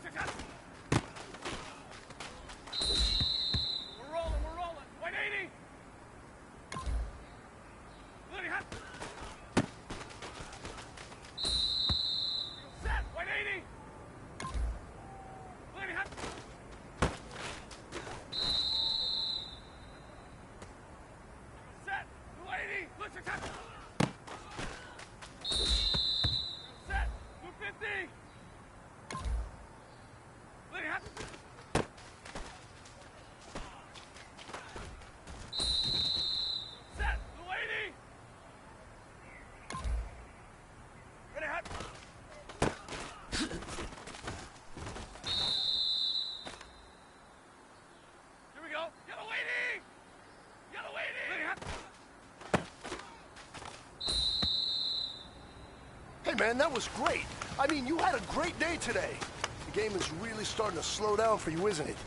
We're rolling, we're rolling. 180. Set, 180. Set, 280. Look your time. Set, 250. Set, 280. Ready, hot. Here we go. Yellow 80. Yellow 80. Ready, hot. Hey, man, that was great. I mean, you had a great day today. The game is really starting to slow down for you, isn't it?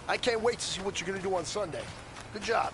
I can't wait to see what you're going to do on Sunday. Good job.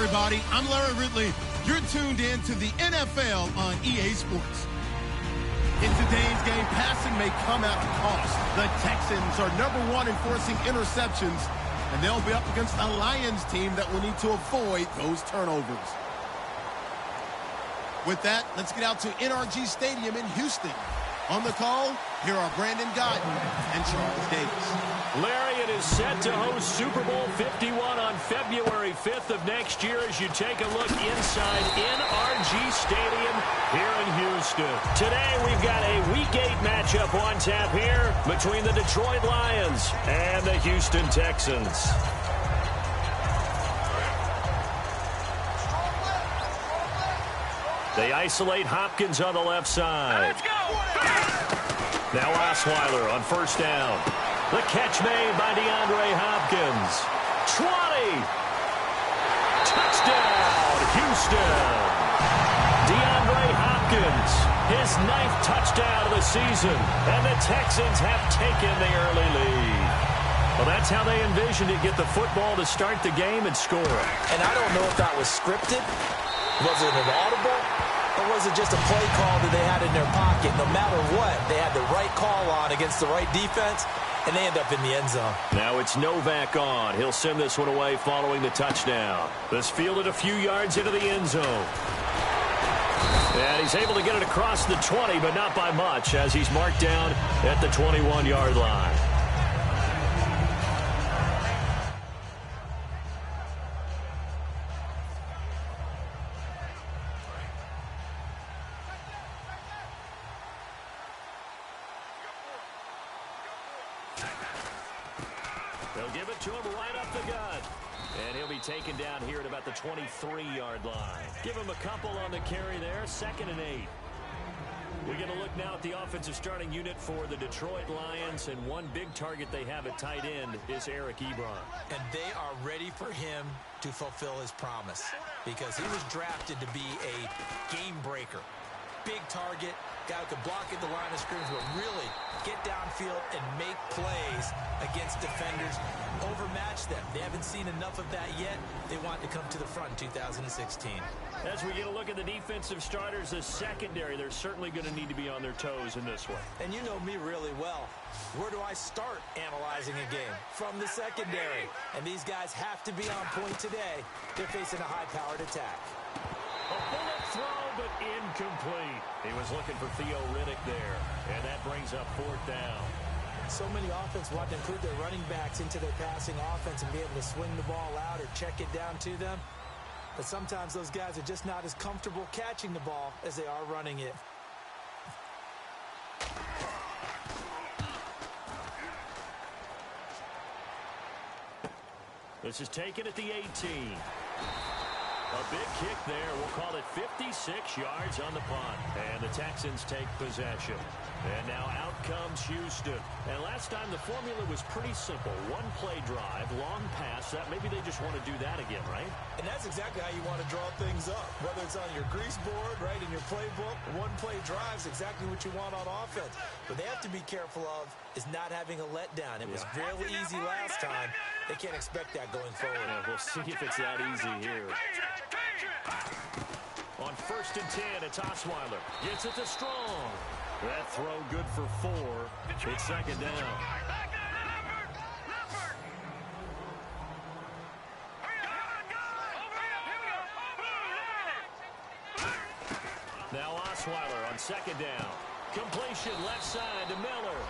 everybody. I'm Larry Ridley. You're tuned in to the NFL on EA Sports. In today's game, passing may come at a cost. The Texans are #1 in forcing interceptions, and they'll be up against a Lions team that will need to avoid those turnovers. With that, let's get out to NRG Stadium in Houston. On the call, here are Brandon Guyton and Charles Davis. Larry, it is set to host Super Bowl 51 on February 5th of next year as you take a look inside NRG Stadium here in Houston. Today, we've got a Week 8 matchup on tap here between the Detroit Lions and the Houston Texans. They isolate Hopkins on the left side. Let's go! Now Osweiler on first down. The catch made by DeAndre Hopkins. 20. Touchdown, Houston. DeAndre Hopkins, his 9th touchdown of the season. And the Texans have taken the early lead. Well, that's how they envisioned it, get the football to start the game and score. And I don't know if that was scripted. Was it an audible? Or was it just a play call that they had in their pocket? No matter what, they had the right call on against the right defense, and they end up in the end zone. Now it's Novak on. He'll send this one away following the touchdown. This fielded a few yards into the end zone. And he's able to get it across the 20, but not by much, as he's marked down at the 21-yard line. They'll give it to him right up the gut. And he'll be taken down here at about the 23-yard line. Give him a couple on the carry there, 2nd and 8. We get a look now at the offensive starting unit for the Detroit Lions, and one big target they have at tight end is Eric Ebron. And they are ready for him to fulfill his promise because he was drafted to be a game breaker. Big target, guy who could block at the line of scrimmage, but really get downfield and make plays against defenders, overmatch them. They haven't seen enough of that yet. They want to come to the front in 2016. As we get a look at the defensive starters, the secondary, they're certainly going to need to be on their toes in this one. And you know me really well. Where do I start analyzing a game? From the secondary. And these guys have to be on point today. They're facing a high-powered attack. A bullet throw, but incomplete. He was looking for Theo Riddick there, and that brings up 4th down. So many offenses want to include their running backs into their passing offense and be able to swing the ball out or check it down to them. But sometimes those guys are just not as comfortable catching the ball as they are running it. This is taken at the 18. A big kick there. We'll call it 56 yards on the punt. And the Texans take possession. And now out comes Houston. And last time the formula was pretty simple. One-play drive, long pass. That maybe they just want to do that again, right? And that's exactly how you want to draw things up. Whether it's on your grease board, right, in your playbook, one-play drive is exactly what you want on offense. What they have to be careful of is not having a letdown. It was fairly easy last time. They can't expect that going forward. Yeah, we'll see if it's that easy here. On 1st and 10, it's Osweiler. Gets it to Strong. That throw good for 4. It's 2nd down. Now Osweiler on 2nd down. Completion left side to Miller.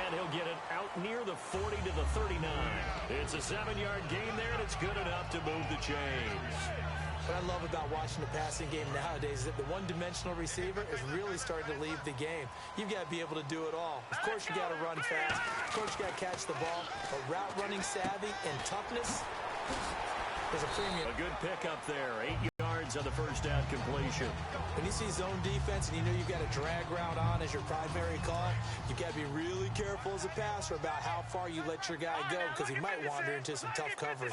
And he'll get it out near the 40 to the 39. It's a 7-yard gain there, and it's good enough to move the chains. What I love about watching the passing game nowadays is that the one-dimensional receiver is really starting to leave the game. You've got to be able to do it all. Of course, you got to run fast. Of course, you got to catch the ball. But route running savvy and toughness is a premium. A good pickup there. 8 yards on the first down completion. When you see zone defense and you know you've got a drag route on as your primary call, you've got to be really careful as a passer about how far you let your guy go because he might wander into some tough coverage.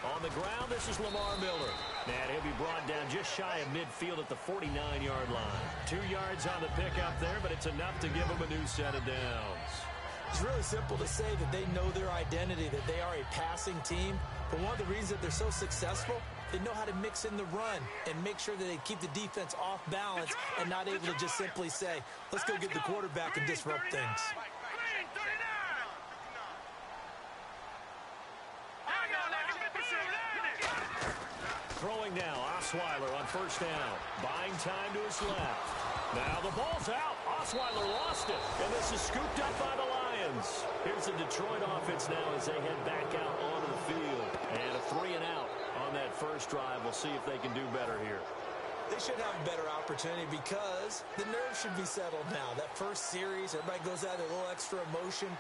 On the ground, this is Lamar Miller. And he'll be brought down just shy of midfield at the 49-yard line. 2 yards on the pickup there, but it's enough to give him a new set of downs. It's really simple to say that they know their identity, that they are a passing team. But one of the reasons that they're so successful, they know how to mix in the run and make sure that they keep the defense off balance and not able to just simply say, let's go get the quarterback and disrupt things. Throwing now, Osweiler on first down. Buying time to his left. Now the ball's out. Osweiler lost it. And this is scooped up by the Lions. Here's the Detroit offense now as they head back out onto the field. And a 3 and out on that first drive. We'll see if they can do better here. They should have a better opportunity because the nerves should be settled now. That first series, everybody goes out with a little extra emotion.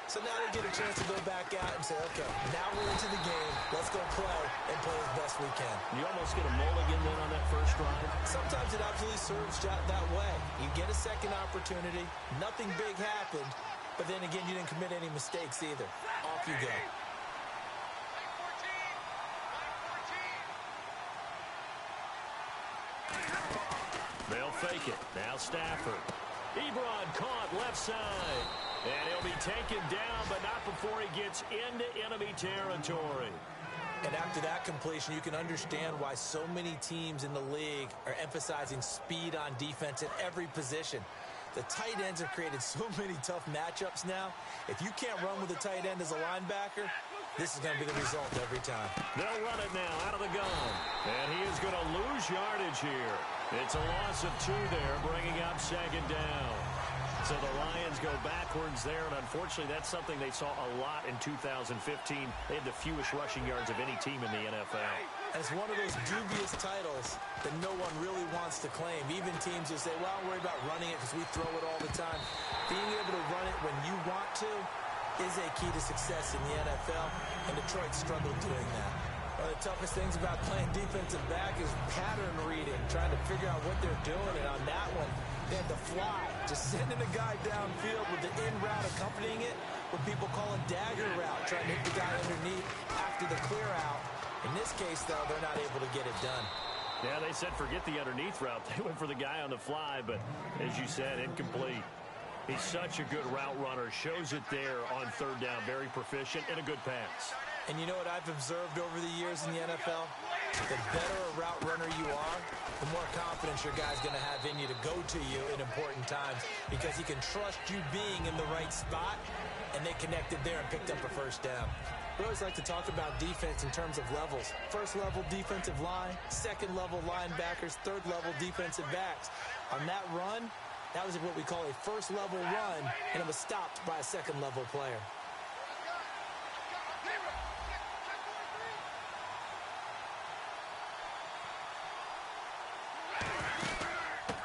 So now they get a chance to go back out and say, okay, now we're into the game. Let's go play and play as best we can. You almost get a mulligan then on that first drive. Sometimes it absolutely serves that way. You get a second opportunity. Nothing big happened. But then again, you didn't commit any mistakes either. Off you go. They'll fake it. Now Stafford. Ebron caught left side. And he'll be taken down, but not before he gets into enemy territory. And after that completion, you can understand why so many teams in the league are emphasizing speed on defense at every position. The tight ends have created so many tough matchups now. If you can't run with a tight end as a linebacker, this is going to be the result every time. They'll run it now out of the gun. And he is going to lose yardage here. It's a loss of 2 there, bringing up second down. So the Lions go backwards there, and unfortunately that's something they saw a lot in 2015. They had the fewest rushing yards of any team in the NFL. And it's one of those dubious titles that no one really wants to claim. Even teams who say, well, I'm worried about running it because we throw it all the time. Being able to run it when you want to is a key to success in the NFL, and Detroit struggled doing that. One of the toughest things about playing defensive back is pattern reading, trying to figure out what they're doing, and on that one, they had to fly, just sending a guy downfield with the in route accompanying it, what people call a dagger route, trying to hit the guy underneath after the clear out. In this case, though, they're not able to get it done. Yeah, they said forget the underneath route. They went for the guy on the fly, but as you said, incomplete. He's such a good route runner. Shows it there on third down. Very proficient and a good pass. And you know what I've observed over the years in the NFL? The better a route runner you are, the more confidence your guy's going to have in you to go to you in important times because he can trust you being in the right spot, and they connected there and picked up a first down. We always like to talk about defense in terms of levels. First level defensive line, second level linebackers, third level defensive backs. On that run, that was what we call a first level run, and it was stopped by a second level player.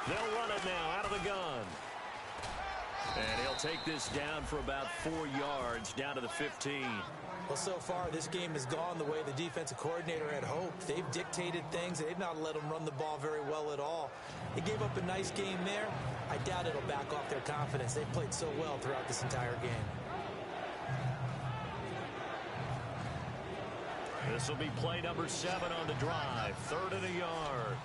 They'll run it now out of the gun. And he'll take this down for about 4 yards, down to the 15. Well, so far, this game has gone the way the defensive coordinator had hoped. They've dictated things. They've not let them run the ball very well at all. They gave up a nice game there. I doubt it'll back off their confidence. They've played so well throughout this entire game. This will be play number 7 on the drive. 3rd and a yard.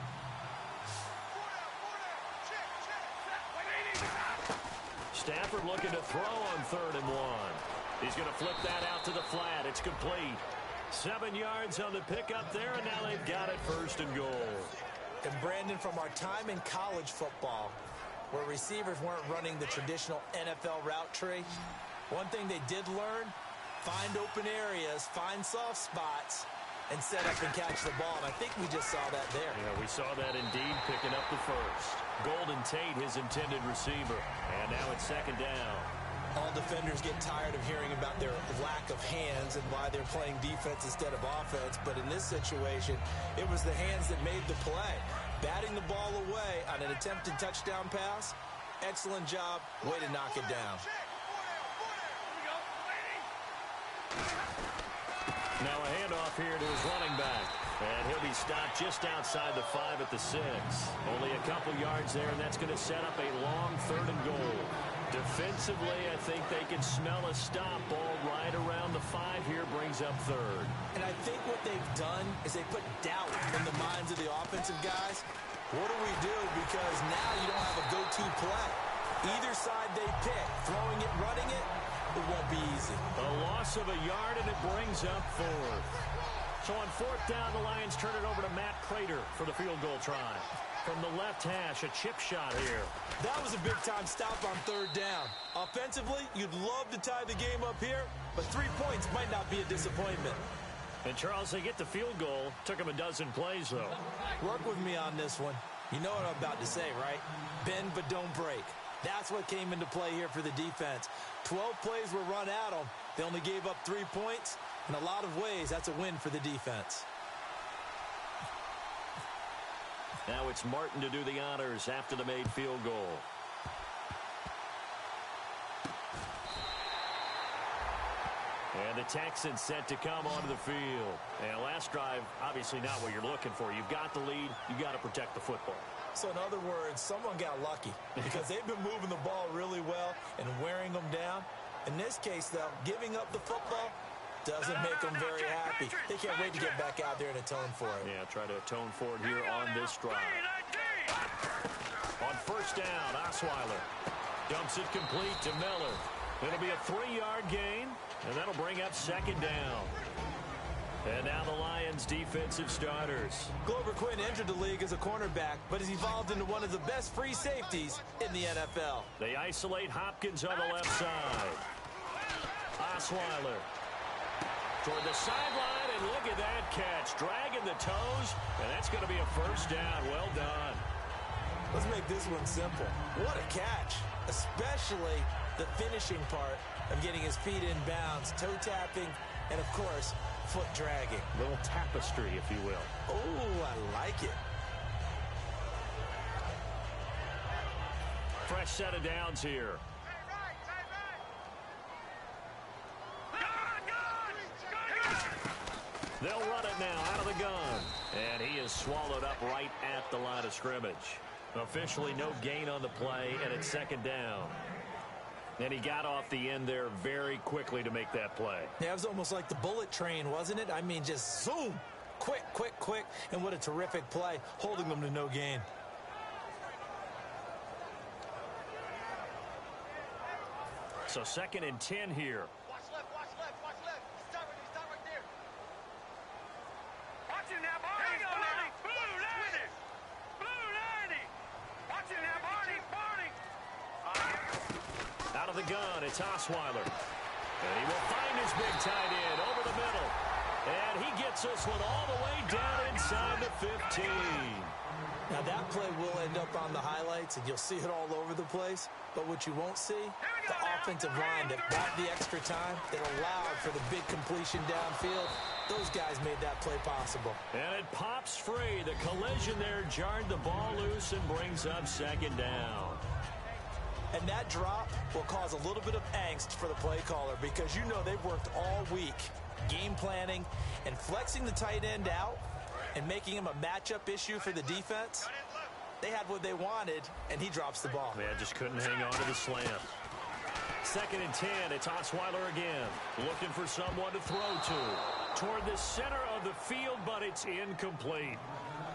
Stafford looking to throw on 3rd and 1. He's going to flip that out to the flat. It's complete. 7 yards on the pickup there, and now they've got it 1st and goal. And Brandon, from our time in college football, where receivers weren't running the traditional NFL route tree, one thing they did learn, find open areas, find soft spots, and set up and catch the ball. And I think we just saw that there. Yeah, we saw that indeed, picking up the first. Golden Tate, his intended receiver. And now it's 2nd down. All defenders get tired of hearing about their lack of hands and why they're playing defense instead of offense. But in this situation, it was the hands that made the play. Batting the ball away on an attempted touchdown pass. Excellent job. Way to knock it down. Now a handoff here to his running back. And he'll be stopped just outside the 5 at the 6. Only a couple yards there, and that's going to set up a long 3rd and goal. Defensively, I think they can smell a stop ball right around the 5 here, brings up 3rd. And I think what they've done is they put doubt in the minds of the offensive guys. What do we do? Because now you don't have a go-to play. Either side they pick, throwing it, running it, it won't be easy. A loss of a yard, and it brings up 4th. So on 4th down, the Lions turn it over to Matt Prater for the field goal try. From the left hash, a chip shot here. That was a big-time stop on 3rd down. Offensively, you'd love to tie the game up here, but 3 points might not be a disappointment. And, Charles, they get the field goal. Took them a dozen plays, though. Work with me on this one. You know what I'm about to say, right? Bend but don't break. That's what came into play here for the defense. 12 plays were run at them. They only gave up 3 points. In a lot of ways, that's a win for the defense. Now it's Martin to do the honors after the made field goal. And the Texans set to come onto the field. And last drive, obviously not what you're looking for. You've got the lead. You've got to protect the football. So in other words, someone got lucky because they've been moving the ball really well and wearing them down. In this case, though, giving up the football doesn't make them very happy. They can't wait to get back out there and atone for it. Yeah, try to atone for it here on this drive. On 1st down, Osweiler dumps it complete to Miller. It'll be a 3-yard gain, and that'll bring up 2nd down. And now the Lions' defensive starters. Glover Quinn entered the league as a cornerback, but has evolved into one of the best free safeties in the NFL. They isolate Hopkins on the left side. Osweiler toward the sideline, and look at that catch. Dragging the toes, and that's going to be a 1st down. Well done. Let's make this one simple. What a catch, especially the finishing part of getting his feet in bounds, toe tapping, and, of course, foot dragging. Little tapestry, if you will. Oh, I like it. Fresh set of downs here. They'll run it now out of the gun. And he is swallowed up right at the line of scrimmage. Officially no gain on the play, and it's 2nd down. And he got off the end there very quickly to make that play. Yeah, it was almost like the bullet train, wasn't it? I mean, just zoom. Quick, quick, quick. And what a terrific play, holding them to no gain. So 2nd and 10 here. Watch left, watch left, watch left. Stop right there. Watch him now, Barney. Blue 90. Blue 90. Watch him now, Barney. Out of the gun, it's Osweiler. And he will find his big tight end over the middle. And he gets this one all the way down inside the 15. Now that play will end up on the highlights, and you'll see it all over the place. But what you won't see, the offensive line that got the extra time, that allowed for the big completion downfield. Those guys made that play possible. And it pops free. The collision there jarred the ball loose and brings up 2nd down. And that drop will cause a little bit of angst for the play caller because you know they've worked all week game planning and flexing the tight end out and making him a matchup issue for the defense. They had what they wanted, and he drops the ball. Man, just couldn't hang on to the slant. 2nd and 10, it's Osweiler again. Looking for someone to throw to. Toward the center of the field, but it's incomplete.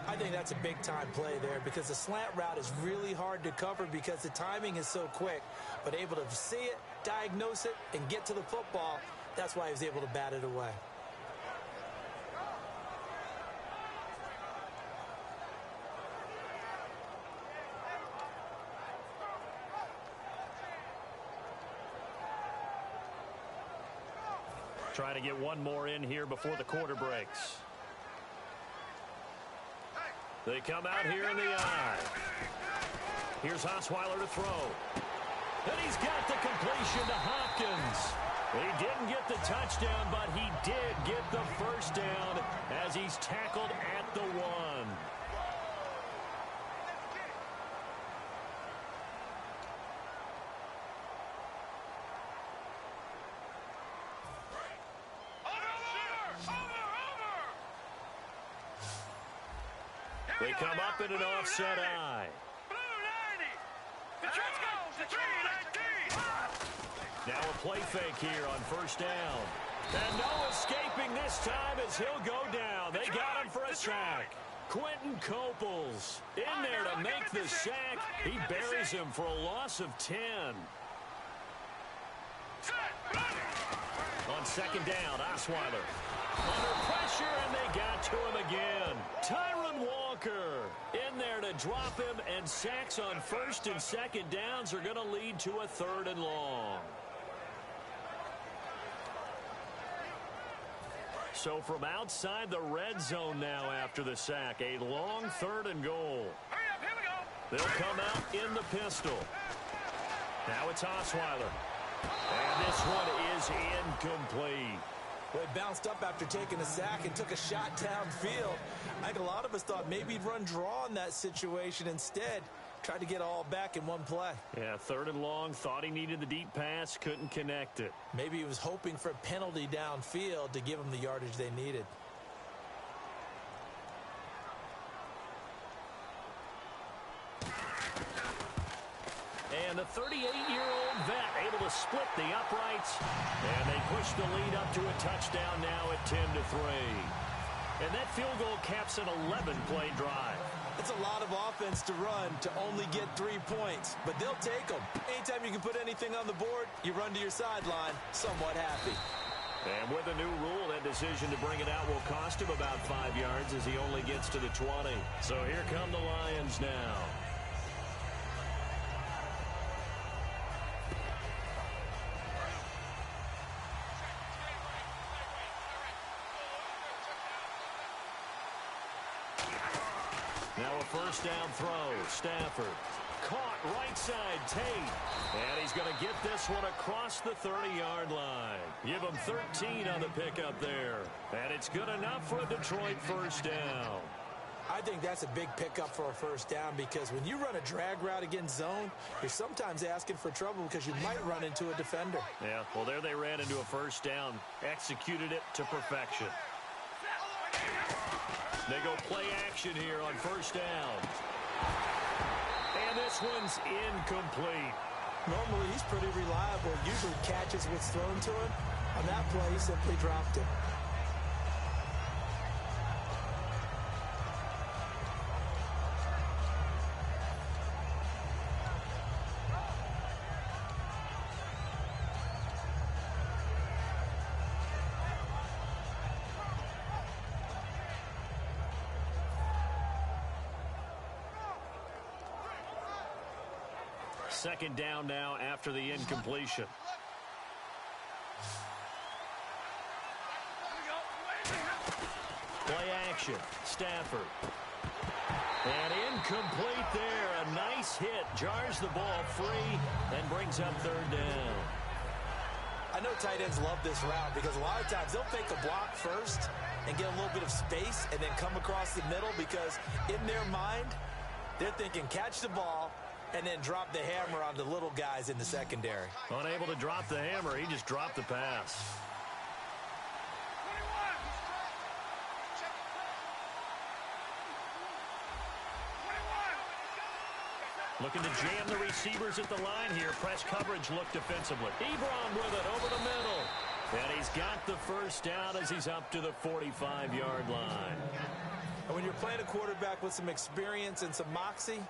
I think that's a big-time play there because the slant route is really hard to cover because the timing is so quick. But able to see it, diagnose it, and get to the football, that's why he was able to bat it away. Trying to get one more in here before the quarter breaks. They come out here in the eye. Here's Osweiler to throw. And he's got the completion to Hopkins. He didn't get the touchdown, but he did get the 1st down as he's tackled at the 1. They come up in an offset eye. Now a play fake here on 1st down. And no escaping this time as he'll go down. They got him for a sack. Quentin Coples in there to make the sack. He buries him for a loss of 10. On second down, Osweiler. Under pressure, and they got to him again. Tyron Walker in there to drop him, and sacks on first and second downs are going to lead to a 3rd and long. So from outside the red zone now after the sack, a long 3rd and goal. Hurry up, here we go. They'll come out in the pistol. Now it's Osweiler. And this one is incomplete. Well, he bounced up after taking a sack and took a shot downfield. I think a lot of us thought maybe he'd run draw in that situation. Instead, tried to get all back in one play. Yeah, 3rd and long. Thought he needed the deep pass. Couldn't connect it. Maybe he was hoping for a penalty downfield to give him the yardage they needed. And the 38-year-old vet able to split the uprights. And they push the lead up to a touchdown now at 10-3. And that field goal caps an 11-play drive. It's a lot of offense to run to only get 3 points, but they'll take them. Anytime you can put anything on the board, you run to your sideline somewhat happy. And with a new rule, that decision to bring it out will cost him about 5 yards as he only gets to the 20. So here come the Lions now. Now a first down throw. Stafford caught right side Tate. And he's going to get this one across the 30-yard line. Give him 13 on the pickup there. And it's good enough for a Detroit first down. I think that's a big pickup for a first down because when you run a drag route against zone, you're sometimes asking for trouble because you might run into a defender. Yeah, well, there they ran into a first down. Executed it to perfection. They go play action here on first down. And this one's incomplete. Normally, he's pretty reliable. Usually catches what's thrown to him. On that play, he simply dropped it. Second down now after the incompletion. Play action. Stafford. And incomplete there. A nice hit. Jars the ball free and brings up 3rd down. I know tight ends love this route because a lot of times they'll fake a block first and get a little bit of space and then come across the middle because in their mind, they're thinking catch the ball and then drop the hammer on the little guys in the secondary. Unable to drop the hammer, he just dropped the pass. Looking to jam the receivers at the line here. Press coverage look defensively. Ebron with it over the middle. And he's got the first down as he's up to the 45-yard line. And when you're playing a quarterback with some experience and some moxie,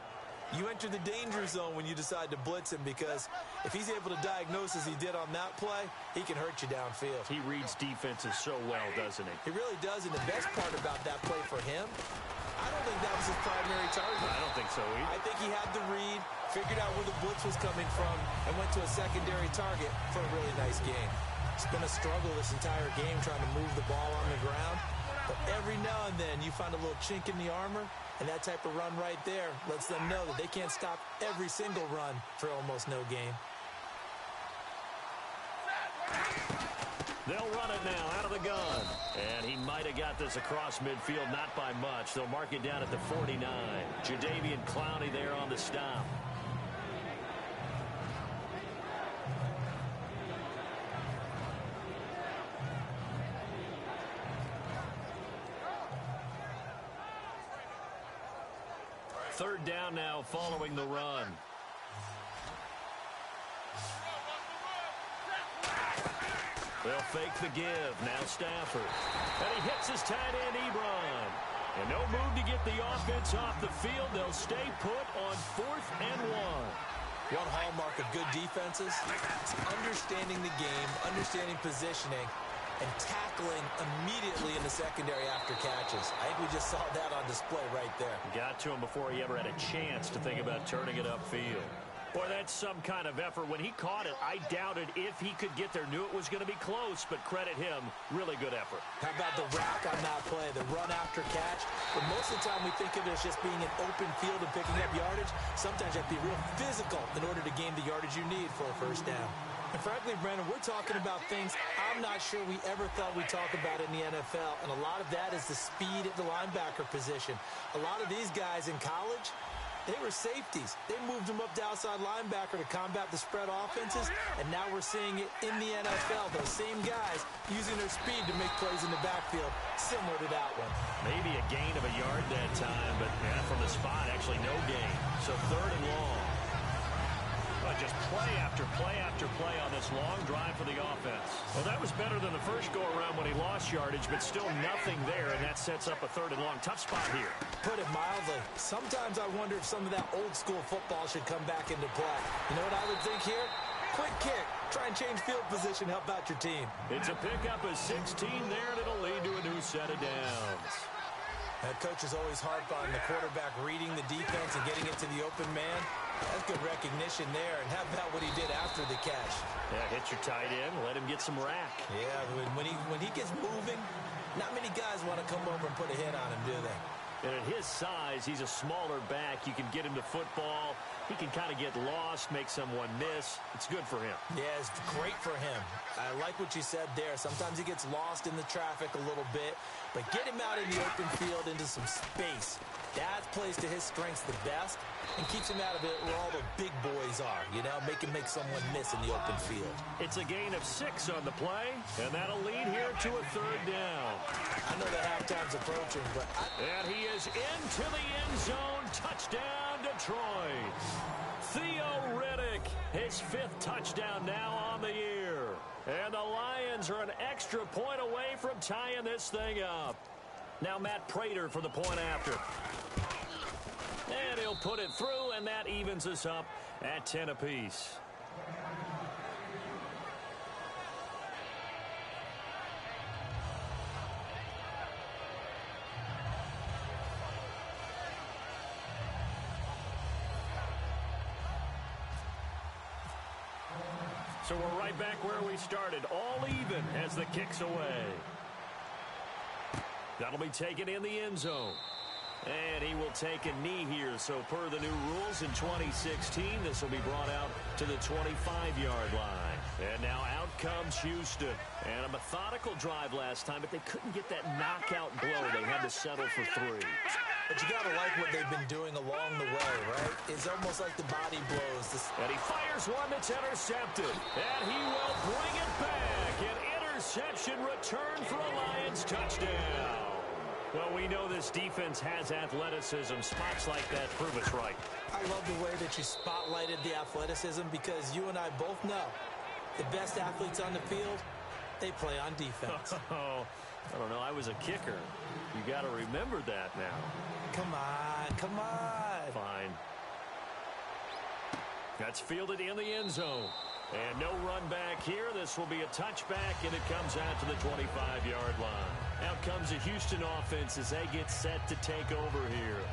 you enter the danger zone when you decide to blitz him because if he's able to diagnose as he did on that play, he can hurt you downfield. He reads defenses so well, doesn't he? He really does, and the best part about that play for him, I don't think that was his primary target. I don't think so either. I think he had the read, figured out where the blitz was coming from, and went to a secondary target for a really nice game. It's been a struggle this entire game trying to move the ball on the ground, but every now and then you find a little chink in the armor, and that type of run right there lets them know that they can't stop every single run for almost no gain. They'll run it now out of the gun. And he might have got this across midfield, not by much. They'll mark it down at the 49. Jadeveon Clowney there on the stop. Third down now following the run. They'll fake the give. Now Stafford. And he hits his tight end, Ebron. And no move to get the offense off the field. They'll stay put on 4th and 1. One hallmark of good defenses is understanding the game, understanding positioning, and tackling immediately in the secondary after catches. I think we just saw that on display right there. Got to him before he ever had a chance to think about turning it upfield. Boy, that's some kind of effort. When he caught it, I doubted if he could get there. Knew it was going to be close, but credit him. Really good effort. How about the rack on that play, the run after catch? But most of the time we think of it as just being an open field and picking up yardage. Sometimes you have to be real physical in order to gain the yardage you need for a first down. And frankly, Brandon, we're talking about things I'm not sure we ever thought we'd talk about in the NFL. And a lot of that is the speed at the linebacker position. A lot of these guys in college, they were safeties. They moved them up to outside linebacker to combat the spread offenses, and now we're seeing it in the NFL. Those same guys using their speed to make plays in the backfield, similar to that one. Maybe a gain of a yard that time, but from the spot, actually no gain. So 3rd and long. But just play after play after play on this long drive for the offense. Well, that was better than the first go-around when he lost yardage, but still nothing there, and that sets up a 3rd and long. Tough spot here. Put it mildly. Sometimes I wonder if some of that old-school football should come back into play. You know what I would think here? Quick kick. Try and change field position. Help out your team. It's a pickup of 16 there, and it'll lead to a new set of downs. Head coaches always harp on the quarterback reading the defense and getting it to the open man. That's good recognition there. And how about what he did after the catch? Yeah, hit your tight end, let him get some rack. Yeah, when he gets moving, not many guys want to come over and put a hit on him, do they? And at his size, he's a smaller back. You can get him to football. He can kind of get lost, make someone miss. It's good for him. Yeah, it's great for him. I like what you said there. Sometimes he gets lost in the traffic a little bit, but get him out in the open field into some space. That plays to his strengths the best and keeps him out of it where all the big boys are, you know, make someone miss in the open field. It's a gain of 6 on the play, and that'll lead here to a 3rd down. I know that halftime's approaching, but And he is into the end zone. Touchdown, Detroit. Theo Riddick, his 5th touchdown now on the year. And the Lions are an extra point away from tying this thing up. Now Matt Prater for the point after. And he'll put it through, and that evens us up at 10 apiece. So we're right back where we started, all even as the kick's away. That'll be taken in the end zone. And he will take a knee here. So per the new rules in 2016, this will be brought out to the 25-yard line. And now out comes Houston. And a methodical drive last time, but they couldn't get that knockout blow. They had to settle for 3. But you got to like what they've been doing along the way, right? It's almost like the body blows. And he fires one that's intercepted. And he will bring it back. An interception return for a Lions touchdown. Well, we know this defense has athleticism. Spots like that prove us right. I love the way that you spotlighted the athleticism because you and I both know the best athletes on the field, they play on defense. Oh, I don't know. I was a kicker. You got to remember that now. Come on, come on. Fine. That's fielded in the end zone. And no run back here. This will be a touchback, and it comes out to the 25-yard line. Out comes the Houston offense as they get set to take over here.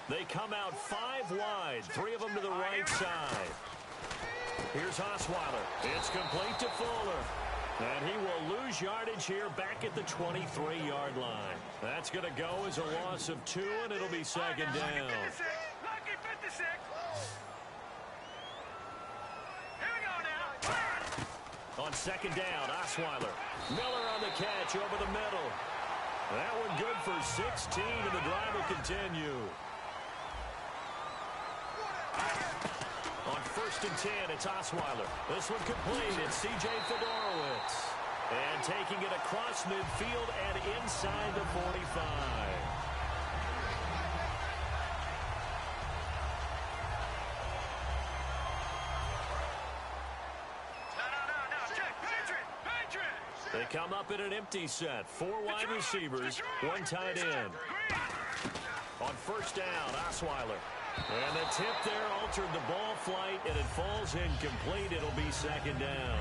They come out 5 wide, 3 of them to the right side. Here's Osweiler. It's complete to Fuller. And he will lose yardage here back at the 23-yard line. That's going to go as a loss of 2, and it'll be 2nd down. Lucky 56. Here we go now. On 2nd down, Osweiler. Miller on the catch over the middle. That one good for 16, and the drive will continue. On 1st and 10, it's Osweiler. This one complete. It's C.J. Fedorowicz. And taking it across midfield and inside the 45. No. Check. Patriot. They come up in an empty set. 4 wide receivers, 1 tight end. On first down, Osweiler. And the tip there altered the ball flight, and it falls incomplete. It'll be second down.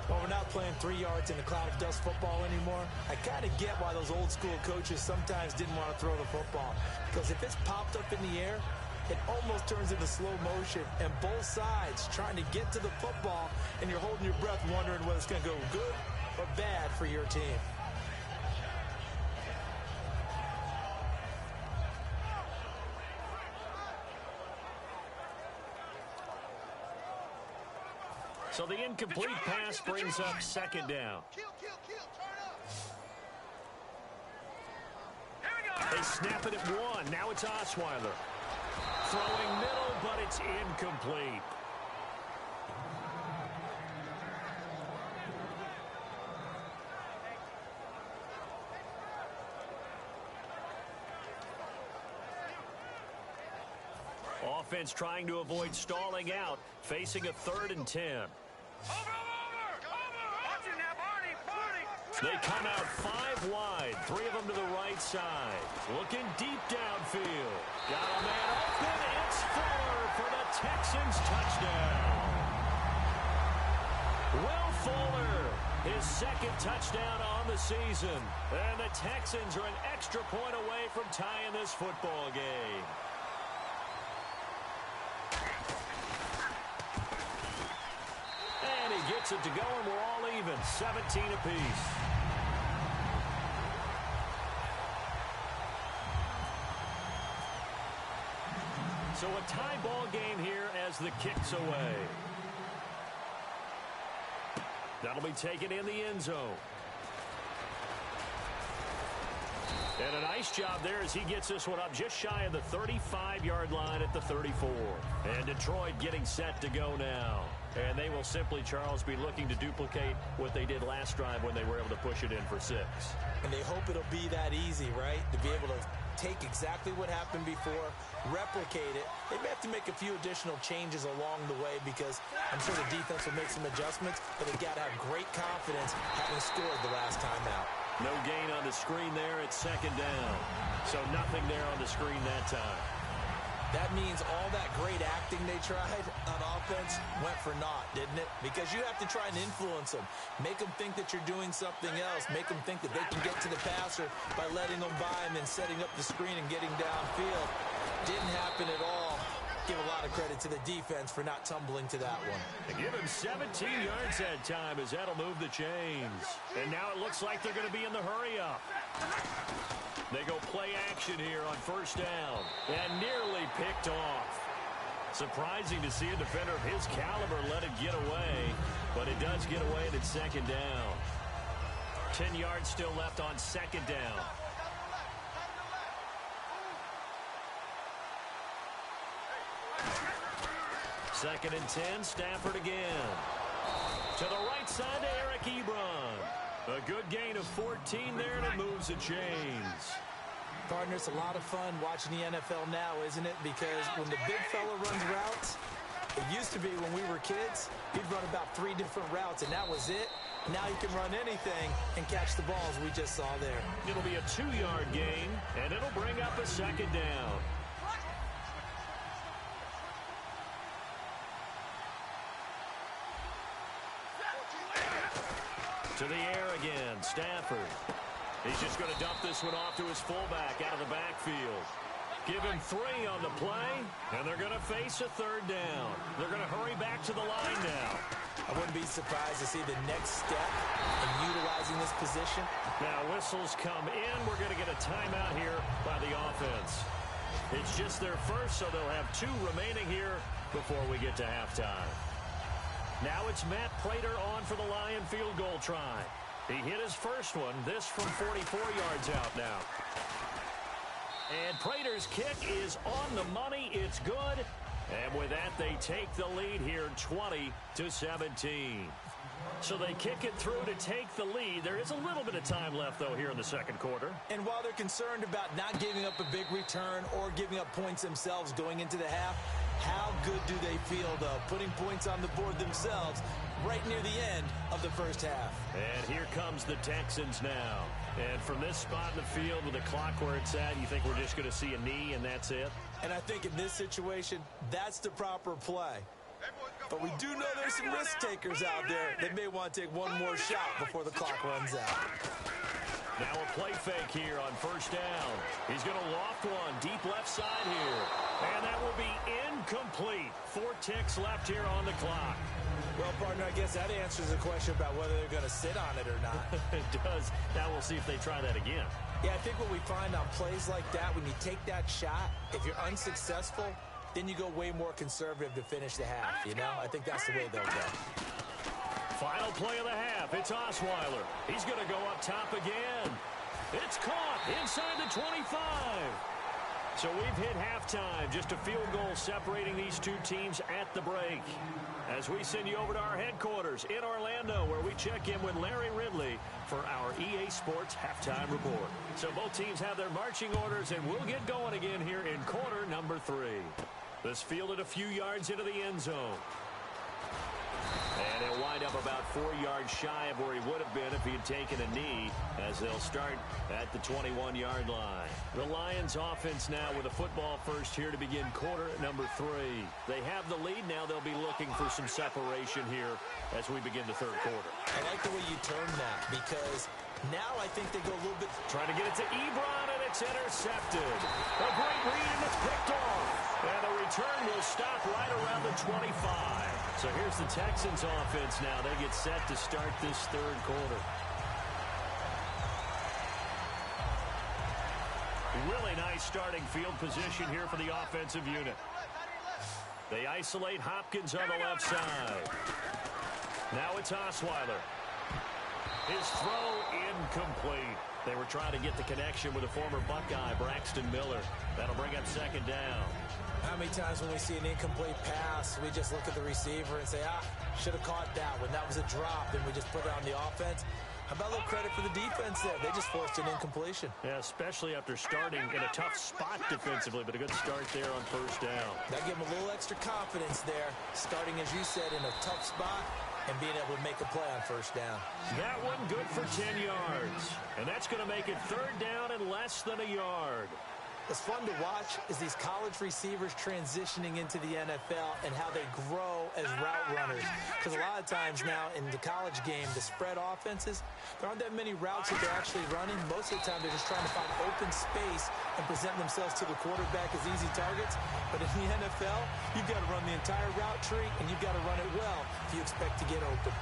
Well, we're not playing 3 yards in a cloud of dust football anymore. I kind of get why those old school coaches sometimes didn't want to throw the football. Because if it's popped up in the air, it almost turns into slow motion. And both sides trying to get to the football, and you're holding your breath wondering whether it's going to go good or bad for your team. So the incomplete pass brings up second down. They snap it at 1. Now it's Osweiler. Throwing middle, but it's incomplete. Offense trying to avoid stalling out, facing a 3rd and 10. Over! Watch it now, Barney! They come out 5 wide, 3 of them to the right side. Looking deep downfield. Got a man open. It's Fuller for the Texans touchdown. Will Fuller, his 2nd touchdown on the season. And the Texans are an extra point away from tying this football game. And he gets it to go, and we're all even, 17 apiece. So a tie ball game here as the kick's away. That'll be taken in the end zone. And a nice job there as he gets this one up just shy of the 35-yard line at the 34. And Detroit getting set to go now. And they will simply, Charles, be looking to duplicate what they did last drive when they were able to push it in for 6. And they hope it'll be that easy, right? To be able to take exactly what happened before, replicate it. They may have to make a few additional changes along the way because I'm sure the defense will make some adjustments, but they've got to have great confidence having scored the last time out. No gain on the screen there at second down. So nothing there on the screen that time. That means all that great acting they tried on offense went for naught, didn't it? Because you have to try and influence them. Make them think that you're doing something else. Make them think that they can get to the passer by letting them by and then setting up the screen and getting downfield. Didn't happen at all. Give a lot of credit to the defense for not tumbling to that one. They give him 17 yards that time as that'll move the chains. And now it looks like they're going to be in the hurry-up. They go play action here on first down and nearly picked off. Surprising to see a defender of his caliber let it get away, but it does get away and it's second down. 10 yards still left on second down. Second and 10, Stafford again. To the right side to Eric Ebron. A good gain of 14 there, and it moves the chains. Partner, it's a lot of fun watching the NFL now, isn't it? Because when the big fella runs routes, it used to be when we were kids, he'd run about 3 different routes, and that was it. Now he can run anything and catch the balls we just saw there. It'll be a 2-yard gain, and it'll bring up a second down. To the air again, Stafford. He's just going to dump this one off to his fullback out of the backfield. Give him 3 on the play, and they're going to face a 3rd down. They're going to hurry back to the line now. I wouldn't be surprised to see the next step in utilizing this position. Now whistles come in. We're going to get a timeout here by the offense. It's just their first, so they'll have 2 remaining here before we get to halftime. Now it's Matt Prater on for the Lion field goal try. He hit his first one, this from 44 yards out now. And Prater's kick is on the money. It's good. And with that, they take the lead here 20-17. So they kick it through to take the lead. There is a little bit of time left, though, here in the second quarter. And while they're concerned about not giving up a big return or giving up points themselves going into the half, how good do they feel, though, putting points on the board themselves right near the end of the first half? And here comes the Texans now. And from this spot in the field with the clock where it's at, you think we're just going to see a knee and that's it? And I think in this situation, that's the proper play. But we do know there's some risk takers out there that may want to take one more shot before the clock runs out. Now a play fake here on first down. He's going to loft one deep left side here. And that will be incomplete. 4 ticks left here on the clock. Well, partner, I guess that answers the question about whether they're going to sit on it or not. It does. Now we'll see if they try that again. Yeah, I think what we find on plays like that, when you take that shot, if you're unsuccessful, then you go way more conservative to finish the half, you know? I think that's the way they'll go. Final play of the half. It's Osweiler. He's going to go up top again. It's caught inside the 25. So we've hit halftime. Just a field goal separating these two teams at the break. As we send you over to our headquarters in Orlando, where we check in with Larry Ridley for our EA Sports Halftime Report. So both teams have their marching orders, and we'll get going again here in quarter number 3. This fielded a few yards into the end zone. And he'll wind up about 4 yards shy of where he would have been if he had taken a knee, as they'll start at the 21-yard line. The Lions offense now with a football first here to begin quarter number 3. They have the lead now. They'll be looking for some separation here as we begin the third quarter. I like the way you term that, because now I think they go a little bit. Trying to get it to Ebron, and it's intercepted. A great read, and it's picked off. And the return will stop right around the 25. So here's the Texans offense now. They get set to start this third quarter. Really nice starting field position here for the offensive unit. They isolate Hopkins on the left side. Now it's Osweiler. His throw incomplete. They were trying to get the connection with a former Buckeye, Braxton Miller. That'll bring up second down. How many times when we see an incomplete pass, we just look at the receiver and say, should have caught that one. That was a drop, and we just put it on the offense. How about a little credit for the defense there? They just forced an incompletion. Yeah, especially after starting in a tough spot defensively, but a good start there on first down. That gave them a little extra confidence there, starting, as you said, in a tough spot and being able to make a play on first down. That one good for 10 yards. And that's going to make it third down and less than a yard. What's fun to watch is these college receivers transitioning into the NFL and how they grow as route runners. Because a lot of times now in the college game, the spread offenses, there aren't that many routes that they're actually running. Most of the time, they're just trying to find open space and present themselves to the quarterback as easy targets. But in the NFL, you've got to run the entire route tree, and you've got to run it well if you expect to get open.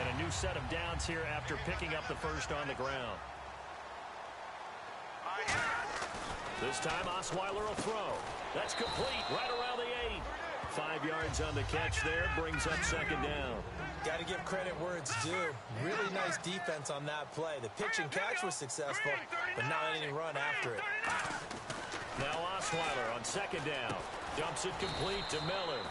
And a new set of downs here after picking up the first on the ground. This time, Osweiler will throw. That's complete right around the 8. 5 yards on the catch there, brings up second down. Got to give credit where it's due. Really nice defense on that play. The pitch and catch was successful, but not any run after it. Now Osweiler on second down. Dumps it complete to Miller.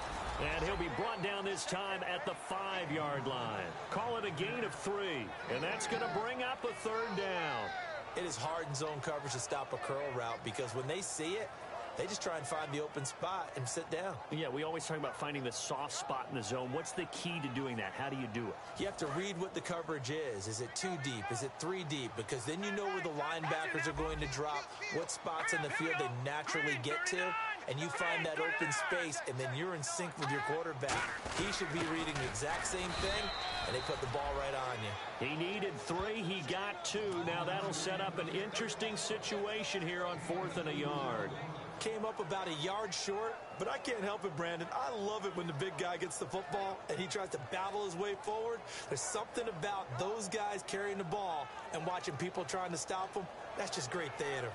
And he'll be brought down this time at the 5-yard line. Call it a gain of 3. And that's going to bring up a third down. It is hard in zone coverage to stop a curl route because when they see it, they just try and find the open spot and sit down. Yeah, we always talk about finding the soft spot in the zone. What's the key to doing that? How do you do it? You have to read what the coverage is. Is it 2 deep? Is it 3 deep? Because then you know where the linebackers are going to drop, what spots in the field they naturally get to, and you find that open space, and then you're in sync with your quarterback. He should be reading the exact same thing, and they put the ball right on you. He needed 3. He got 2. Now that'll set up an interesting situation here on 4th and a yard. Came up about a yard short, but I can't help it, Brandon. I love it when the big guy gets the football and he tries to battle his way forward. There's something about those guys carrying the ball and watching people trying to stop them. That's just great theater.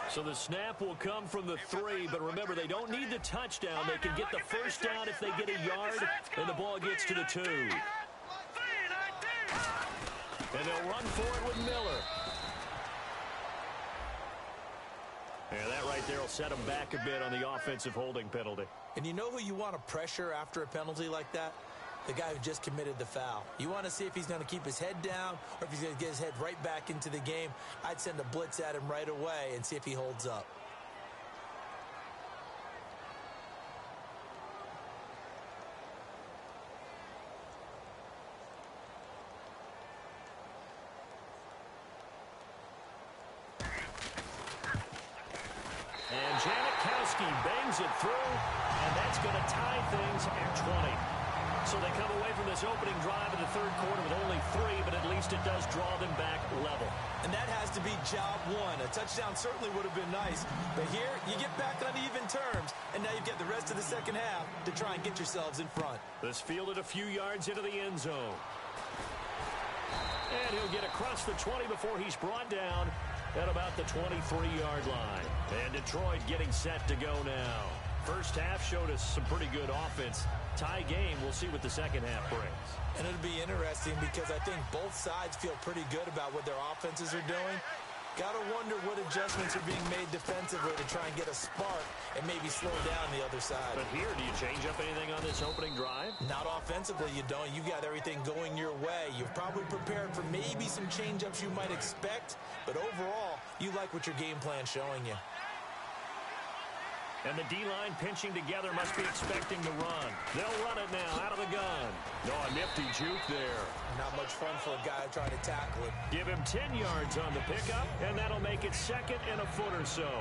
So the snap will come from the 3, but remember, they don't need the touchdown. They can get the first down if they get a yard, and the ball gets to the 2. And they'll run for it with Miller. Yeah, that right there will set them back a bit on the offensive holding penalty. And you know who you want to pressure after a penalty like that? The guy who just committed the foul. You want to see if he's going to keep his head down or if he's going to get his head right back into the game. I'd send a blitz at him right away and see if he holds up. Trubisky bangs it through, and that's going to tie things at 20. So they come away from this opening drive in the third quarter with only 3, but at least it does draw them back level. And that has to be job one. A touchdown certainly would have been nice, but here you get back on even terms, and now you've got the rest of the second half to try and get yourselves in front. This fielded a few yards into the end zone. And he'll get across the 20 before he's brought down at about the 23-yard line. And Detroit getting set to go now. First half showed us some pretty good offense. Tie game, we'll see what the second half brings. And it'll be interesting because I think both sides feel pretty good about what their offenses are doing. Got to wonder what adjustments are being made defensively to try and get a spark and maybe slow down the other side. But here, do you change up anything on this opening drive? Not offensively, you don't. You got everything going your way. You've probably prepared for maybe some change-ups you might expect, but overall, you like what your game plan's showing you. And the D-line pinching together must be expecting the run. They'll run it now out of the gun. No, a nifty juke there. Not much fun for a guy trying to tackle it. Give him 10 yards on the pickup, and that'll make it second and a foot or so.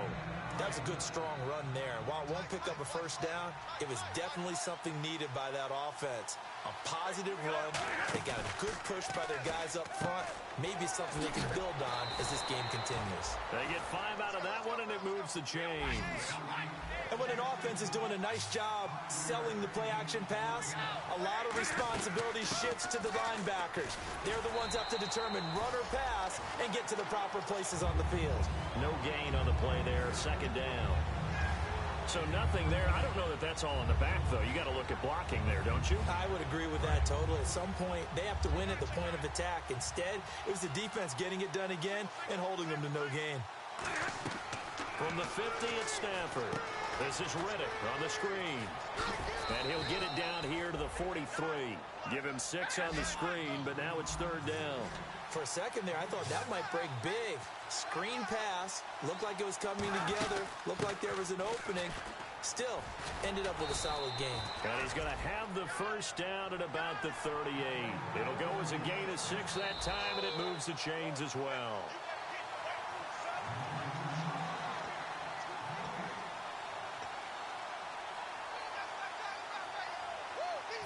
That's a good, strong run there. While it won't pick up a first down, it was definitely something needed by that offense. A positive run. They got a good push by their guys up front. Maybe something they can build on as this game continues. They get 5 out of that one, and it moves the chains. And when an offense is doing a nice job selling the play-action pass, a lot of responsibility shifts to the linebackers. They're the ones up to determine run or pass and get to the proper places on the field. No gain on the play there, second down. So nothing there. I don't know that that's all in the back, though. You got to look at blocking there, don't you? I would agree with that totally. At some point, they have to win at the point of attack. Instead, it was the defense getting it done again and holding them to no gain. From the 50, it's Stafford. This is Riddick on the screen. And he'll get it down here to the 43. Give him 6 on the screen, but now it's third down. For a second there, I thought that might break big. Screen pass. Looked like it was coming together. Looked like there was an opening. Still, ended up with a solid game. And he's going to have the first down at about the 38. It'll go as a gain of 6 that time, and it moves the chains as well.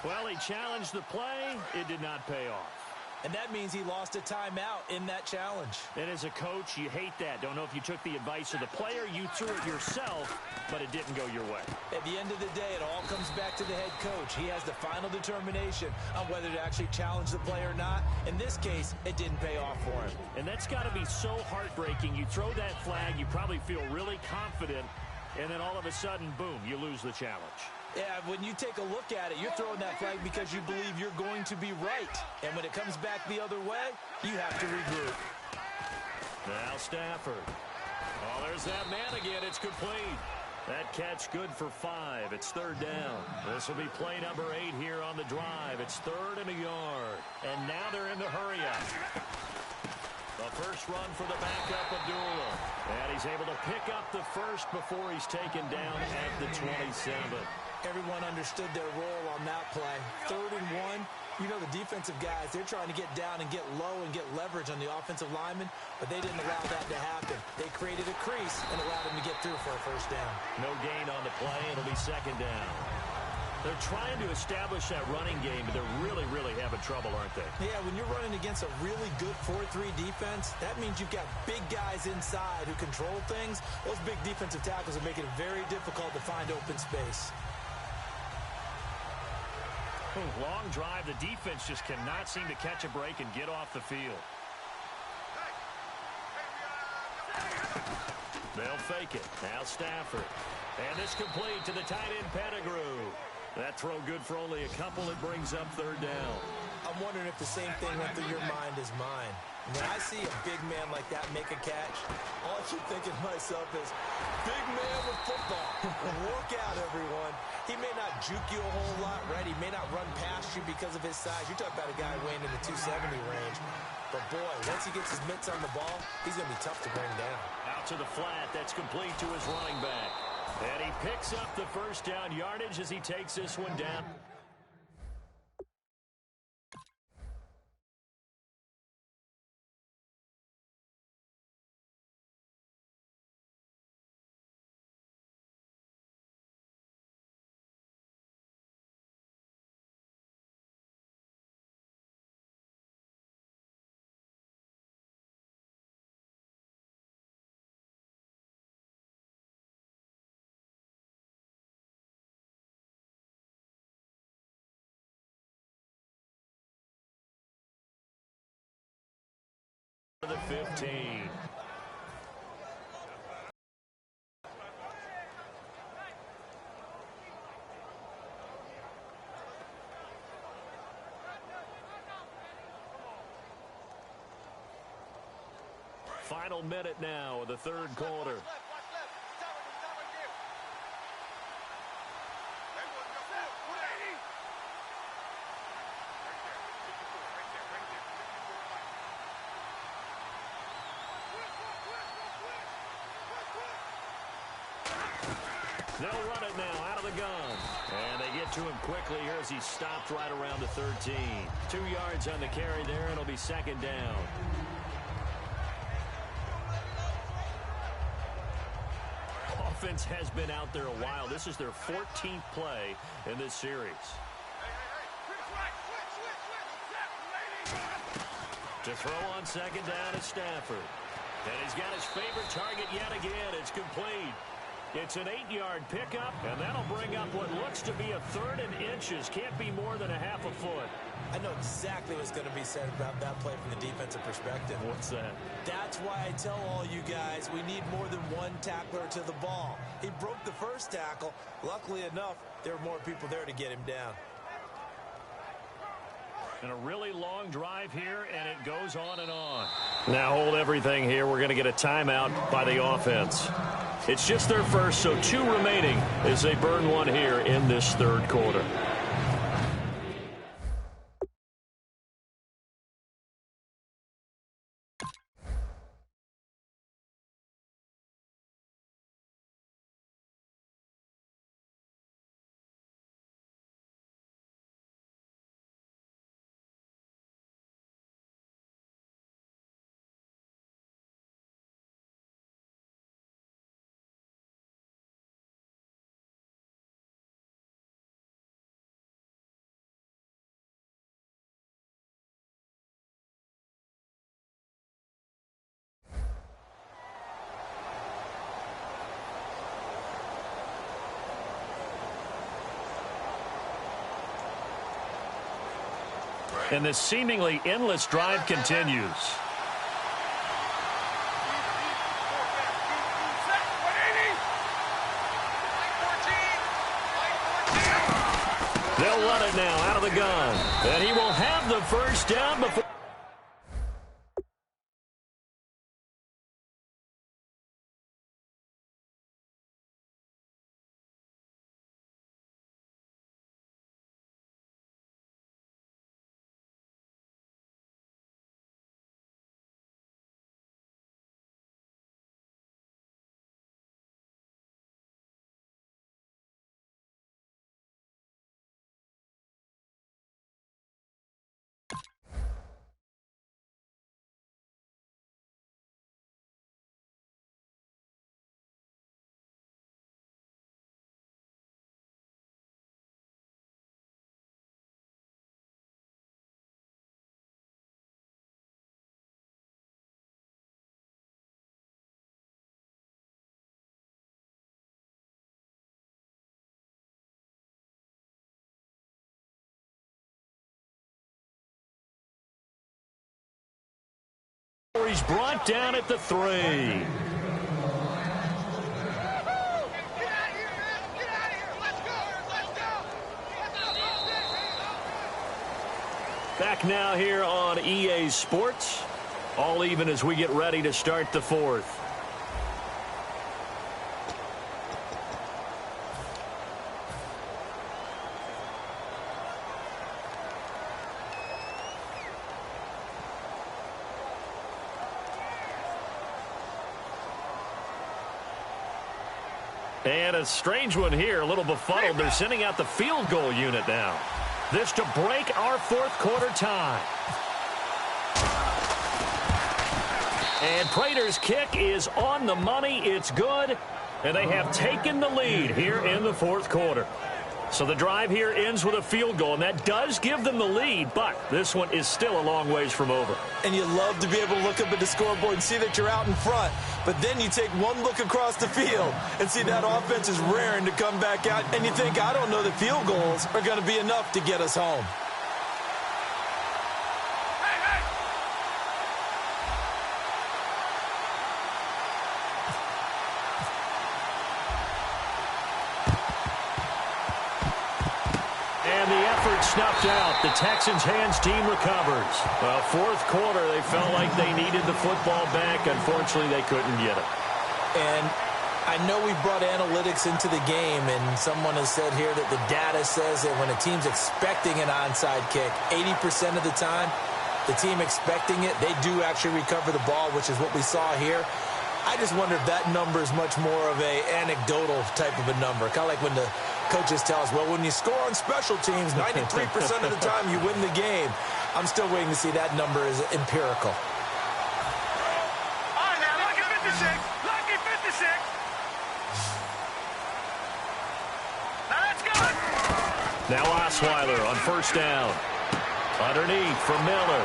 Well, he challenged the play. It did not pay off. And that means he lost a timeout in that challenge. And as a coach, you hate that. Don't know if you took the advice of the player, you threw it yourself, but it didn't go your way. At the end of the day, it all comes back to the head coach. He has the final determination on whether to actually challenge the play or not. In this case, it didn't pay off for him. And that's got to be so heartbreaking. You throw that flag, you probably feel really confident, and then all of a sudden, boom, you lose the challenge. Yeah, when you take a look at it, you're throwing that flag because you believe you're going to be right. And when it comes back the other way, you have to regroup. Now Stafford. Oh, there's that man again. It's complete. That catch good for 5. It's third down. This will be play number 8 here on the drive. It's 3rd and a yard. And now they're in the hurry-up. The first run for the backup, Abdullah. And he's able to pick up the first before he's taken down at the 27. Everyone understood their role on that play. 3rd and 1. You know, the defensive guys, they're trying to get down and get low and get leverage on the offensive linemen, but they didn't allow that to happen. They created a crease and allowed them to get through for a first down. No gain on the play. It'll be second down. They're trying to establish that running game, but they're really, really having trouble, aren't they? Yeah, when you're running against a really good 4-3 defense, that means you've got big guys inside who control things. Those big defensive tackles are making it very difficult to find open space. Long drive. The defense just cannot seem to catch a break and get off the field. They'll fake it. Now Stafford. And it's complete to the tight end Pettigrew. That throw good for only a couple. It brings up third down. I'm wondering if the same thing went through your mind as mine. When I see a big man like that make a catch, all I keep thinking to myself is, big man with football. Look out, everyone. He may not juke you a whole lot, right? He may not run past you because of his size. You're talking about a guy weighing in the 270 range. But, boy, once he gets his mitts on the ball, he's going to be tough to bring down. Out to the flat. That's complete to his running back. And he picks up the first down yardage as he takes this one down. 15. Final minute now of the third quarter. They'll run it now out of the gun. And they get to him quickly here as he stopped right around the 13. 2 yards on the carry there, and it'll be second down. Offense has been out there a while. This is their 14th play in this series. To throw on second down is Stafford. And he's got his favorite target yet again. It's complete. It's an 8-yard pickup, and that'll bring up what looks to be a 3rd and inches. Can't be more than a half a foot. I know exactly what's going to be said about that play from the defensive perspective. What's that? That's why I tell all you guys we need more than one tackler to the ball. He broke the first tackle. Luckily enough, there were more people there to get him down. And a really long drive here, and it goes on and on. Now hold everything here. We're going to get a timeout by the offense. It's just their first, so 2 remaining as they burn one here in this third quarter. And this seemingly endless drive continues. They'll run it now out of the gun. And he will have the first down before. He's brought down at the 3. Back now here on EA Sports. All even as we get ready to start the 4th. And a strange one here, a little befuddled. They're sending out the field goal unit now. This to break our 4th quarter tie. And Prater's kick is on the money. It's good. And they have taken the lead here in the 4th quarter. So the drive here ends with a field goal, and that does give them the lead, but this one is still a long ways from over. And you love to be able to look up at the scoreboard and see that you're out in front, but then you take one look across the field and see that offense is raring to come back out, and you think, I don't know that field goals are going to be enough to get us home. effort snuffed out. The Texans' hands team recovers. Fourth quarter, they felt like they needed the football back. Unfortunately, they couldn't get it. And I know we brought analytics into the game, and someone has said here that the data says that when a team's expecting an onside kick, 80% of the time, the team expecting it, they do actually recover the ball, which is what we saw here. I just wonder if that number is much more of a anecdotal type of a number. Kind of like when the coaches tell us, well, when you score on special teams, 93% of the time you win the game. I'm still waiting to see that number is empirical. All right, now, lucky 56. Lucky 56. Now, let's go. Now Osweiler on first down. Underneath for Miller.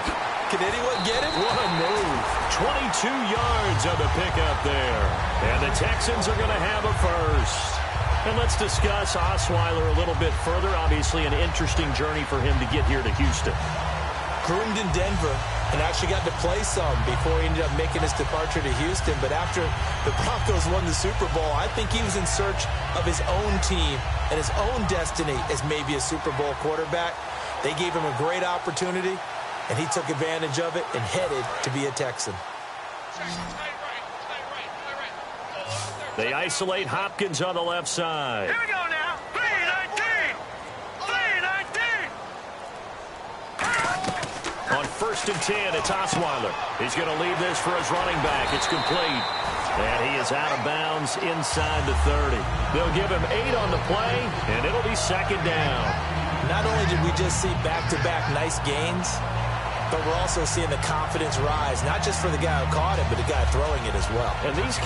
Can anyone get it? What a move. 22 yards on the pickup there. And the Texans are going to have a first. And let's discuss Osweiler a little bit further. Obviously an interesting journey for him to get here to Houston. Groomed in Denver and actually got to play some before he ended up making his departure to Houston. But after the Broncos won the Super Bowl, I think he was in search of his own team and his own destiny as maybe a Super Bowl quarterback. They gave him a great opportunity, and he took advantage of it and headed to be a Texan. They isolate Hopkins on the left side. Here we go now. 3-19. 3-19. On first and 10, it's Osweiler. He's going to leave this for his running back. It's complete. And he is out of bounds inside the 30. They'll give him 8 on the play, and it'll be second down. Not only did we just see back-to-back nice gains, but we're also seeing the confidence rise, not just for the guy who caught it, but the guy throwing it as well. And these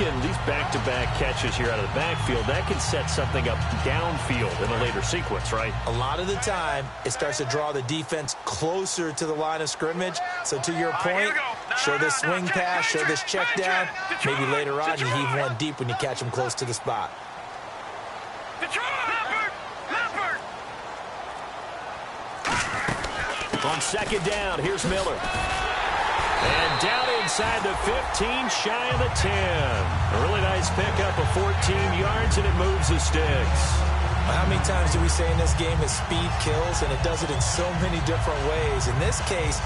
back-to-back catches here out of the backfield, that can set something up downfield in a later sequence, right? A lot of the time, it starts to draw the defense closer to the line of scrimmage. So to your point, show this swing pass, show this check down. Maybe later on you heave one deep when you catch him close to the spot. On second down, here's Miller. And down inside the 15, shy of the 10. A really nice pickup of 14 yards, and it moves the sticks. How many times do we say in this game that speed kills, and it does it in so many different ways? In this case,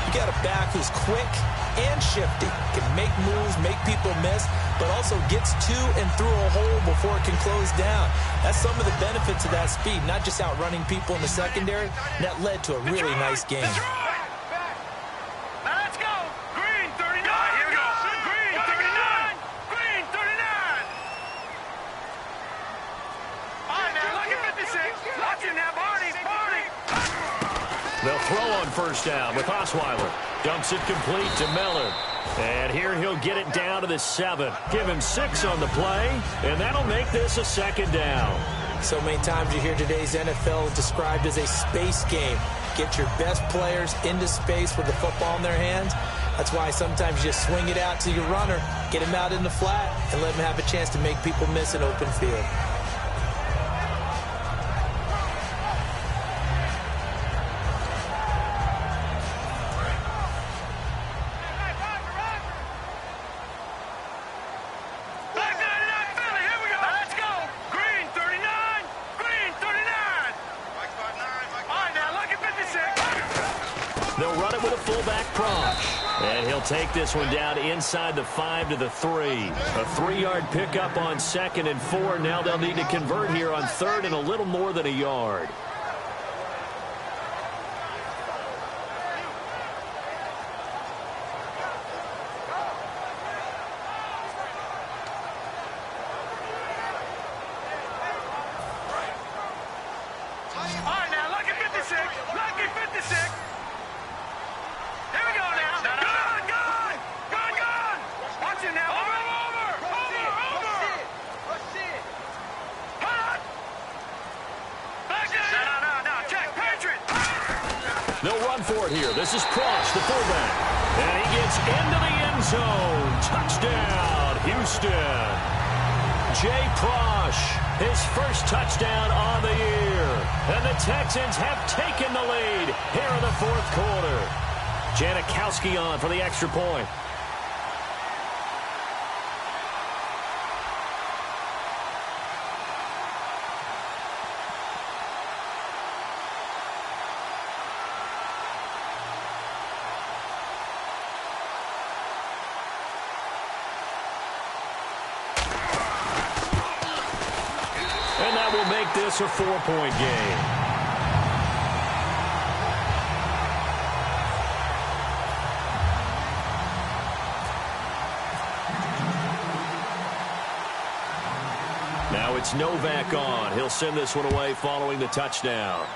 you got a back who's quick and shifty, can make moves, make people miss, but also gets to and through a hole before it can close down. That's some of the benefits of that speed, not just outrunning people in the secondary. That led to a really nice game. Now let's go. Green 39. Here we go. Green 39. Green 39. All right, now, lucky 56. Watch it now, Barney. They'll throw on first down with Osweiler. Dumps it complete to Miller. And here he'll get it down to the 7. Give him 6 on the play, and that'll make this a second down. So many times you hear today's NFL described as a space game. Get your best players into space with the football in their hands. That's why sometimes you just swing it out to your runner, get him out in the flat, and let him have a chance to make people miss an open field. Take this one down inside the 5 to the 3. A 3-yard pickup on second and 4. Now they'll need to convert here on third and a little more than a yard. All right, now, lucky 56. Lucky 56. Here we go now. Good. Watch it now. Over. Hot. Back in. No. Check. Patriot. They'll run for it here. This is Prosh, the fullback. And he gets into the end zone. Touchdown, Houston. Jay Prosh, his first touchdown on the year. And the Texans have taken the lead here in the fourth quarter. Janikowski on for the extra point. this a 4-point game. Now it's Novak on. He'll send this one away following the touchdown.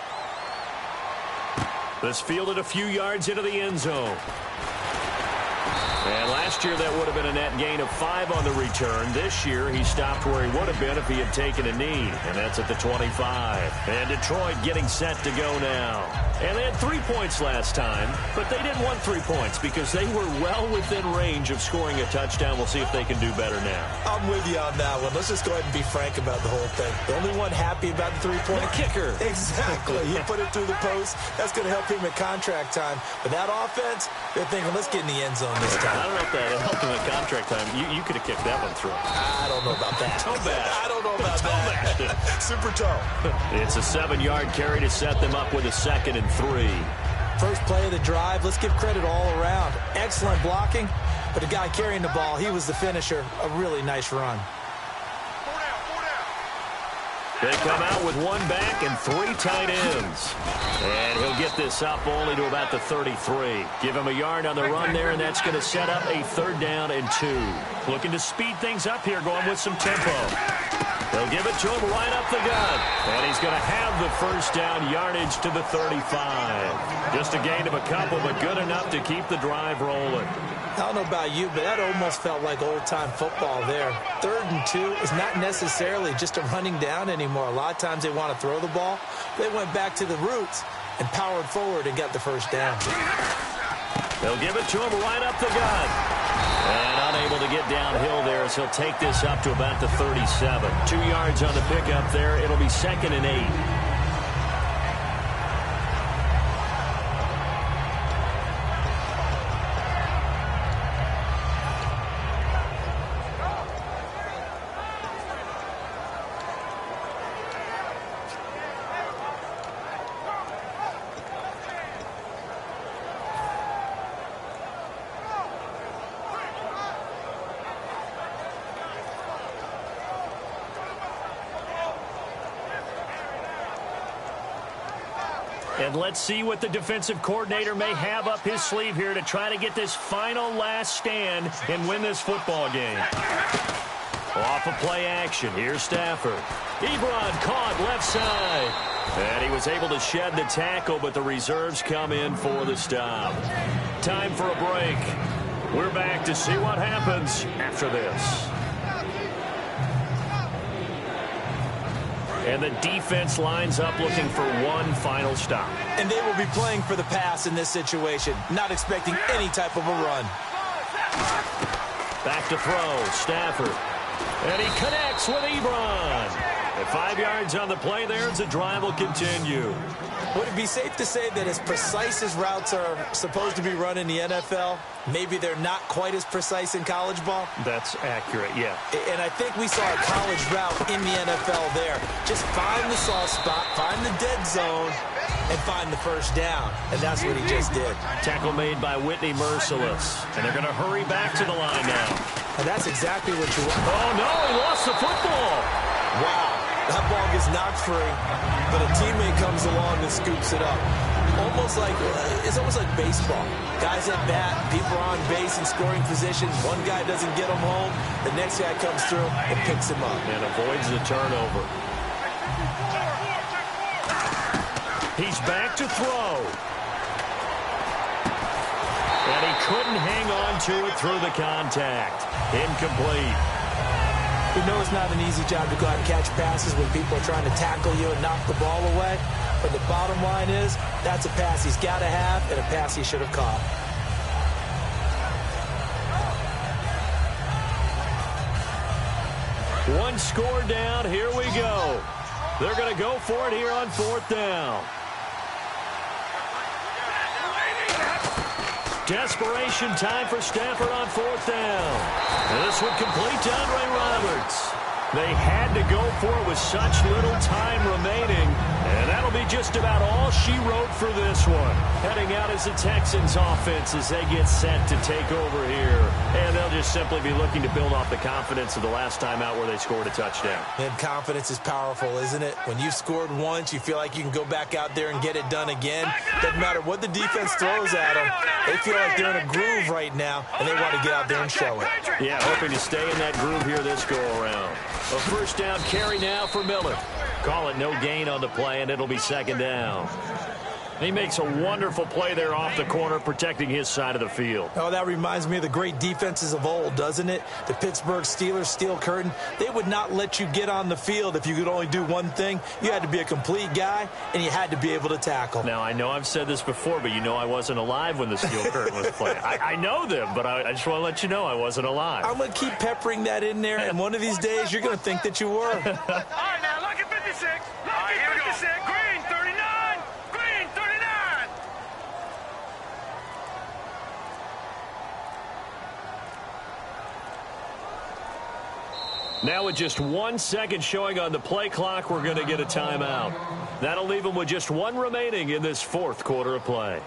This fielded a few yards into the end zone. And last year that would have been a net gain of 5 on the return. This year he stopped where he would have been if he had taken a knee. And that's at the 25. And Detroit getting set to go now. And they had 3 points last time, but they didn't want 3 points because they were well within range of scoring a touchdown. We'll see if they can do better now. I'm with you on that one. Let's just go ahead and be frank about the whole thing. The only one happy about the 3-point? The kicker. Exactly. He put it through the post. That's going to help him at contract time. But that offense, they're thinking, let's get in the end zone this time. I don't know if that helped him at contract time. You could have kicked that one through. I don't know about that. Toe bash. I don't know about that. Super toe. It's a 7-yard carry to set them up with a 2nd and 3. First play of the drive, let's give credit all around. Excellent blocking, but the guy carrying the ball, he was the finisher. A really nice run. They come out with 1 back and 3 tight ends. And he'll get this up only to about the 33. Give him a yard on the run there, and that's going to set up a 3rd down and 2. Looking to speed things up here, going with some tempo. They'll give it to him right up the gut. And he's going to have the 1st down yardage to the 35. Just a gain of a couple, but good enough to keep the drive rolling. I don't know about you, but that almost felt like old-time football there. 3rd and 2 is not necessarily just a running down anymore. A lot of times they want to throw the ball. They went back to the roots and powered forward and got the 1st down. They'll give it to him right up the gut. And unable to get downhill there as he'll take this up to about the 37. 2 yards on the pickup there. It'll be 2nd and 8. And let's see what the defensive coordinator may have up his sleeve here to try to get this final last stand and win this football game. Off of play action, here's Stafford. Ebron caught left side. And he was able to shed the tackle, but the reserves come in for the stop. Time for a break. We're back to see what happens after this. And the defense lines up looking for one final stop. And they will be playing for the pass in this situation, not expecting any type of a run. Back to throw, Stafford. And he connects with Ebron. And 5 yards on the play there as the drive will continue. Would it be safe to say that as precise as routes are supposed to be run in the NFL, maybe they're not quite as precise in college ball? That's accurate, yeah. And I think we saw a college route in the NFL there. Just find the soft spot, find the dead zone, and find the first down. And that's what he just did. Tackle made by Whitney Merciless. And they're going to hurry back to the line now. And that's exactly what you want. Oh, no, he lost the football. Wow. That ball gets knocked free, but a teammate comes along and scoops it up. It's almost like baseball. Guys at bat, people are on base in scoring position. One guy doesn't get him home. The next guy comes through and picks him up. And avoids the turnover. He's back to throw. And he couldn't hang on to it through the contact. Incomplete. We know it's not an easy job to go out and catch passes when people are trying to tackle you and knock the ball away. But the bottom line is, that's a pass he's got to have and a pass he should have caught. One score down. Here we go. They're going to go for it here on 4th down. Desperation time for Stafford on 4th down. And this would complete to Andre Roberts. They had to go for it with such little time remaining. And that'll be just about all she wrote for this one. Heading out as the Texans offense as they get set to take over here. And they'll just simply be looking to build off the confidence of the last time out where they scored a touchdown. And confidence is powerful, isn't it? When you've scored once, you feel like you can go back out there and get it done again. Doesn't matter what the defense throws at them. They feel like they're in a groove right now, and they want to get out there and show it. Yeah, hoping to stay in that groove here this go-around. A first down carry now for Miller. Call it no gain on the play, and it'll be second down. He makes a wonderful play there off the corner, protecting his side of the field. Oh, that reminds me of the great defenses of old, doesn't it? The Pittsburgh Steelers, Steel Curtain, they would not let you get on the field if you could only do one thing. You had to be a complete guy, and you had to be able to tackle. Now, I know I've said this before, but you know I wasn't alive when the Steel Curtain was playing. I know them, but I just want to let you know I wasn't alive. I'm going to keep peppering that in there, and one of these days you're going to think that you were. All right, now, lucky 56. Lucky 56. Green, 39. Green, 39. Now with just 1 second showing on the play clock, we're going to get a timeout. That'll leave them with just one remaining in this fourth quarter of play.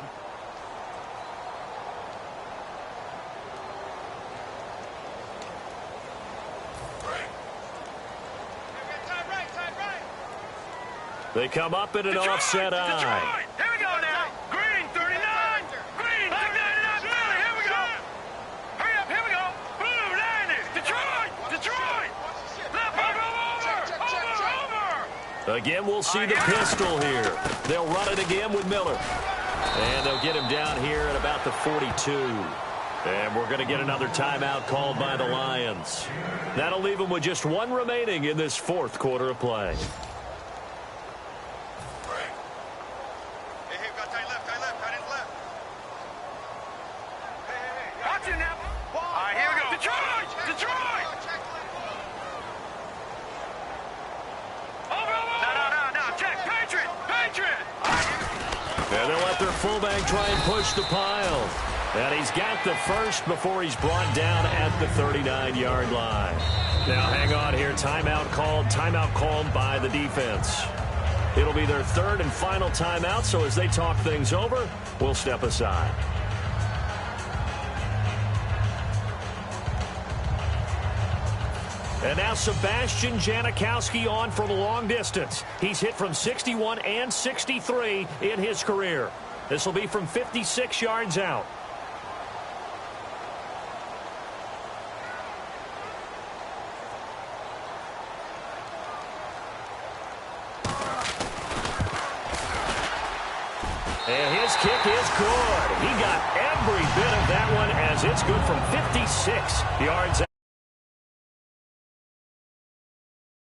They come up in an offset eye. Here we go now. Green, 39. Green, 39. Billy, here we go. Hurry up, here we go. Blue, 90. Detroit. Left over. Again, we'll see the pistol here. They'll run it again with Miller. And they'll get him down here at about the 42. And we're going to get another timeout called by the Lions. That'll leave them with just one remaining in this fourth quarter of play. And they'll let their fullback try and push the pile. And he's got the first before he's brought down at the 39-yard line. Now hang on here. Timeout called by the defense. It'll be their third and final timeout, so as they talk things over, we'll step aside. And now Sebastian Janikowski on from long distance. He's hit from 61 and 63 in his career. This will be from 56 yards out. And his kick is good. He got every bit of that one as it's good from 56 yards